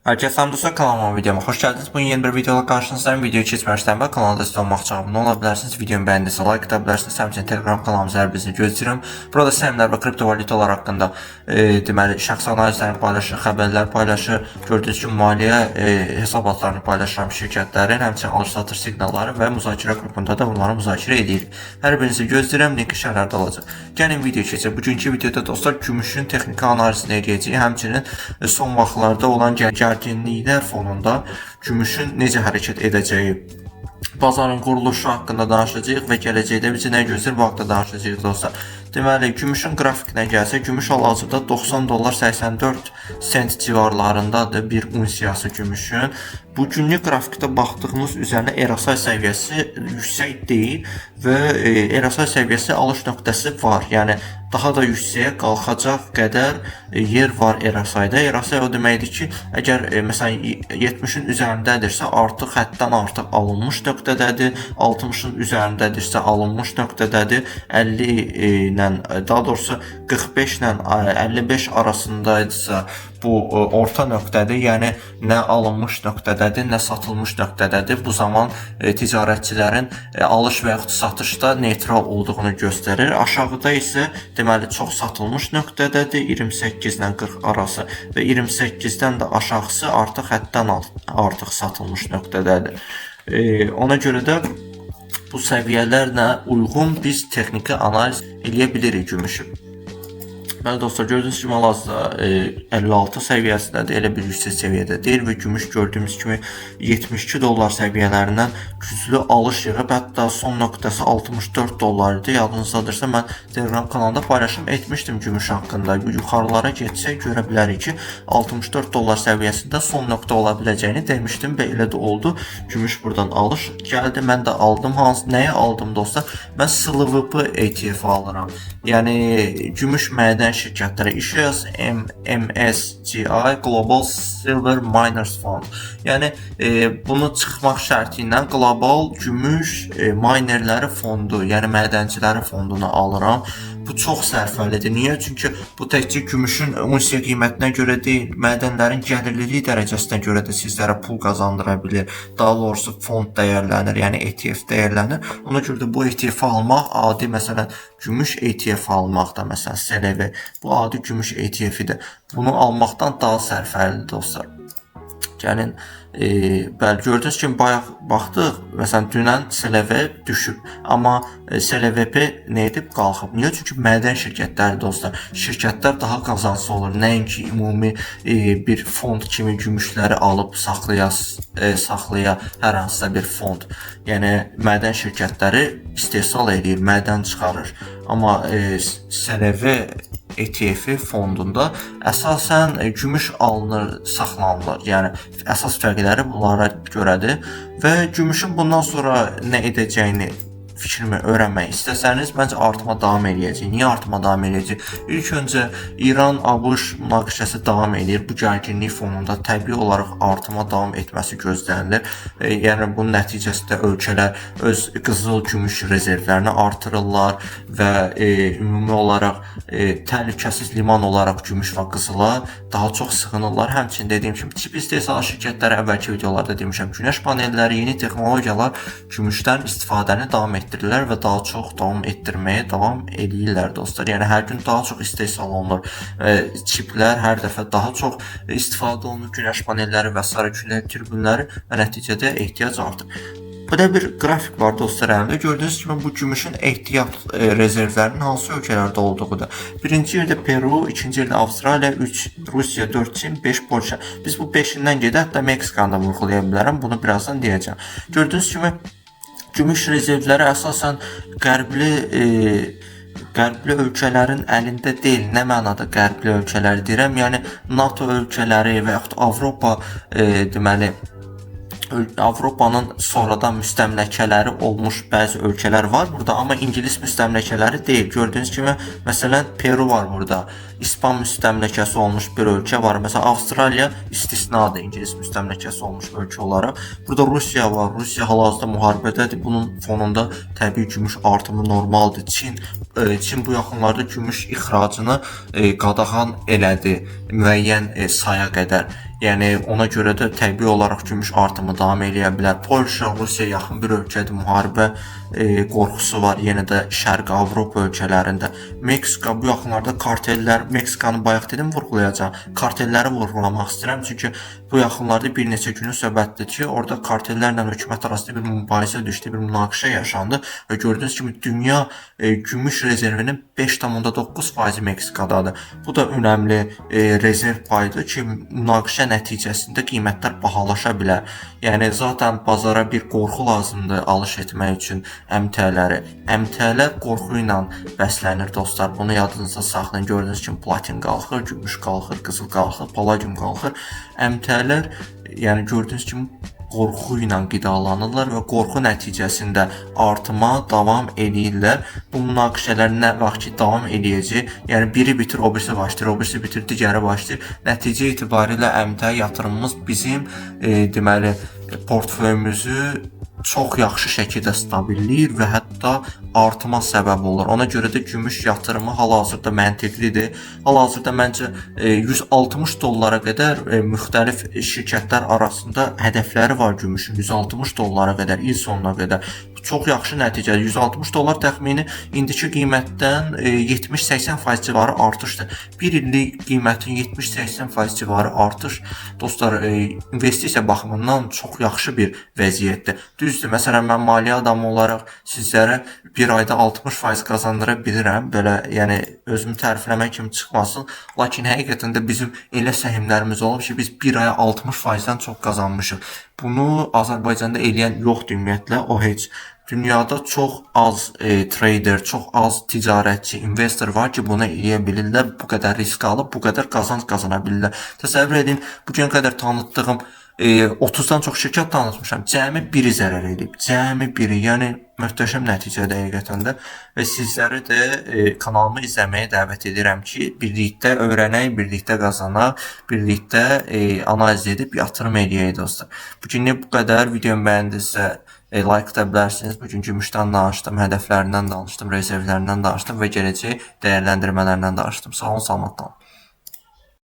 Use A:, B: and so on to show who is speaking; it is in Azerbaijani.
A: Herkese hamdolsun, kanalıma videoma hoş geldiniz. Bugün yeni bir videoyla karşınızdayım. Videoyu keçməmişdən və kanalda siz olmaq üçün abunə ola bilərsiniz. Videomu bəyəndinizsə like ata bilərsiniz. Həmçinin Telegram kanalımıza hər birinizi gözləyirəm. Burada səhmlər və kriptovalyutalar haqqında deməli şəxsi analizlərini paylaşır, xəbərlər paylaşır. Gördüyünüz kimi maliyyə hesabatlarını paylaşıram şirkətlərin, həmçinin alış-satış siqnalları və müzakirə qrupunda da bunları müzakirə edirik. Hər birinizi gözləyirəm. Linki şərhlərdə olacaq. Gəlin video keçək. Bugünkü videoda dostlar gümüşün texniki analizini edəcəyik. Həmçinin son vaxtlarda olan gərginliklər fonunda gümüşün necə hərəkət edəcəyi, bazarın quruluşu haqqında danışacağıq və gələcəkdə bizi nə gözləyir bu haqda danışacağıq dostlar. Deməli, gümüşün qrafikinə gəlsə, gümüş hal-hazırda 90 dollar 84 sent civarlarındadır bir unsiyası gümüşün. Bu günlük qrafikdə baxdığımız üzərinə RSI səviyyəsi yüksək deyil və RSI səviyyəsi alış nöqtəsi var. Yəni daha da yüksəyə qalxacaq qədər yer var RSI-də. RSI o deməkdir ki, əgər məsələn 70-in üzərindədirsə artıq həddən artıq alınmış nöqtədədir, 60-ın üzərindədirsə alınmış nöqtədədir, 50 ilə daha doğrusu 45 ilə 55 arasındaydısa bu orta nöqtədir, yəni nə alınmış nöqtədədir, nə satılmış nöqtədədir. Bu zaman ticarətçilərin alış və yaxud satışda neytral olduğunu göstərir. Aşağıda isə deməli çox satılmış nöqtədədir, 28 ilə 40 arası və 28-dən də aşağısı artıq həddən artıq satılmış nöqtədədir. Ona görə də bu səviyyələrlə uyğun biz texniki analiz eləyə bilirik gümüşü. Bəli dostlar, gördüyünüz kimi hal-hazırda 56 səviyyəsindədir, elə bir yüksək səviyyədə deyil və gümüş gördüyümüz kimi 72 dollar səviyyələrindən güclü alış yığıb, hətta son nöqtəsi 64 dollar idi. Yadınızdadırsa mən Telegram kanalında paylaşım etmişdim gümüş haqqında. Yuxarılara getsək görə bilərik ki 64 dollar səviyyəsində son nöqtə ola biləcəyini demişdim və elə də oldu. Gümüş buradan alış gəldi, mən də aldım. Nəyə aldım dostlar? Mən SLVP ETF alıram. Yəni gümüş mədən şirkətlərə İşes, MSCI, Global Silver Miners Fund. Yəni bunu çıxmaq şərti ilə qlobal gümüş minerləri fondu, yəni mədənciləri fondunu alıram. Bu çox sərfəlidir. Niyə? Çünki bu təkcə gümüşün unsiya qiymətinə görə deyil, mədənlərin gəlirliliyi dərəcəsinə görə də sizlərə pul qazandıra bilir. Daha doğrusu fond dəyərlənir, yəni ETF dəyərlənir. Ona görə də bu ETF almaq adi, məsələn, gümüş ETF almaq da, məsələn, SLV, bu adi gümüş ETF-idir. Bunu almaqdan daha sərfəlidir dostlar. Gəlin, bəli, gördüyünüz kimi bayaq baxdıq, məsələn, dünən SLV düşüb, amma SLVP nə edib? Qalxıb. Niyə? Çünki mədən şirkətləri dostlar, şirkətlər daha qazanclı olur. Nəinki ümumi bir fond kimi gümüşləri alıb saxlaya hər hansısa bir fond. Yəni, mədən şirkətləri istehsal edir, mədən çıxarır. Amma SLV ETF fondunda əsasən gümüş alınır, saxlanılır. Yəni əsas fərqləri bunlara görədir və gümüşün bundan sonra nə edəcəyini fikrimi öyrənmək istəsəniz, məncə artma davam edəcək. Niyə artma davam edəcək? İlk öncə İran-ABŞ münaqişəsi davam edir. Bu gərginlik fonunda təbii olaraq artma davam etməsi gözlənilir. Yəni bunun nəticəsində ölkələr öz qızıl gümüş rezervlərini artırırlar və ümumi olaraq təhlükəsiz liman olaraq gümüş və qızıla daha çox sığınırlar. Həmçinin dediyim kimi çip istehsalı şirkətləri əvvəlki videolarda demişəm, günəş panelləri, yeni texnologiyalar gümüşdən istifadəni davam etdirirlər və daha çox davam etdirməyə davam edirlər dostlar. Yəni hər gün daha çox istehsal olunur. Çiplər hər dəfə daha çox istifadə olunur, günəş panelləri və s. kütləvi turbinləri və nəticədə ehtiyac artır. Burada bir qrafik var dostlar əlimdə. Gördüyünüz kimi bu gümüşün ehtiyat rezervlərinin hansı ölkələrdə olduğudur. Birinci yerdə Peru, ikinci yerdə Avstraliya, 3 Rusiya, 4 Çin, 5 Polşa. Biz bu 5-dən gedək, hətta Meksikanı da vurğulaya bilərəm. Bunu birazdan deyəcəm. Gördüyünüz kimi gümüş rezervləri əsasən qərbli ölkələrin əlində deyil. Nə mənada qərbli ölkələr deyirəm? Yəni NATO ölkələri və yaxud Avropa deməli Avropanın sonradan müstəmləkələri olmuş bəzi ölkələr var burada, amma İngilis müstəmləkələri deyil. Gördüyünüz kimi, məsələn, Peru var burada. İspan müstəmləkəsi olmuş bir ölkə var. Məsələn, Avstraliya istisnadır İngilis müstəmləkəsi olmuş ölkə olaraq. Burada Rusiya var. Rusiya hal-hazırda müharibədədir. Bunun fonunda təbii gümüş artımı normaldır. Çin bu yaxınlarda gümüş ixracını qadağan elədi müəyyən saya qədər. Yəni ona görə də təbii olaraq gümüş artımı davam edə bilər. Polşa, Rusiya yaxın bir ölkədir, müharibə qorxusu var yenə də Şərqi Avropa ölkələrində. Meksika bu yaxınlarda kartellər, Meksikanı bayaq dedim vurğulayacağam. Kartelləri vurğulamaq istəyirəm çünki bu yaxınlarda bir neçə günün söhbətidir ki, orada kartellərlə hökumət arasında bir mübahisə düşdü, bir münaqişə yaşandı və gördüyünüz kimi dünya gümüş rezervinin 5,9% Meksikadadır. Bu da önəmli rezerv payıdır ki, münaqişə nəticəsində qiymətlər bahalaşa bilər. Yəni zaten bazara bir qorxu lazımdır alış etmək üçün əmtələri. Əmtələr qorxu ilə bəslənir dostlar. Bunu yadınızda saxlayın. Gördüyünüz kimi platin qalxır, gümüş qalxır, qızıl qalxır, palladium qalxır. Əmtələr yəni gördüyünüz kimi qorxu ilə qidalanırlar və qorxu nəticəsində artıma davam edirlər. Bu münaqişələr nə vaxt ki davam edəcək, yəni biri bitir, o birisi başlayır, o birisi bitir, digəri başlayır. Nəticə itibarilə əmtəə yatırımımız bizim deməli portföyümüzü çox yaxşı şəkildə stabilləyir və hətta artıma səbəb olur. Ona görə də gümüş yatırımı hal-hazırda məntiqlidir. Hal-hazırda məncə 160 dollara qədər müxtəlif şirkətlər arasında hədəfləri var gümüşün. 160 dollara qədər, il sonuna qədər. Çox yaxşı nəticədir. 160 dollar təxmini indiki qiymətdən 70-80% civarı artışdır. Bir illik qiymətin 70-80% civarı artış dostlar investisiya baxımından çox yaxşı bir vəziyyətdir. Düzdür, məsələn mən maliyyə adamı olaraq sizlərə bir ayda 60% qazandıra bilirəm. Belə yəni özümü tərifləmək kimi çıxmasın. Lakin həqiqətən də bizim elə səhmlərimiz olub ki, biz bir aya 60%-dən çox qazanmışıq. Bunu Azərbaycanda eləyən yoxdur ümumiyyətlə, o heç. Dünyada çox az trader, çox az ticarətçi, investor var ki, bunu eləyə bilirlər, bu qədər risk alıb, bu qədər qazanc qazana bilirlər. Təsəvvür edin, bugün qədər tanıtdığım 30-dan çox şirkət tanıtmışam. Cəmi biri zərər edib. Cəmi biri. Yəni möhtəşəm nəticədir həqiqətən də və sizləri də kanalımı izləməyə dəvət edirəm ki, birlikdə öyrənək, birlikdə qazanaq, birlikdə analiz edib yatırım edək dostlar. Bugünlük bu qədər. Videomu bəyəndinizsə like edə bilərsiniz. Bugün gümüşdən danışdım, hədəflərindən danışdım, rezervlərindən danışdım və gələcək dəyərləndirmələrindən danışdım. Sağ olun, salamat qalın.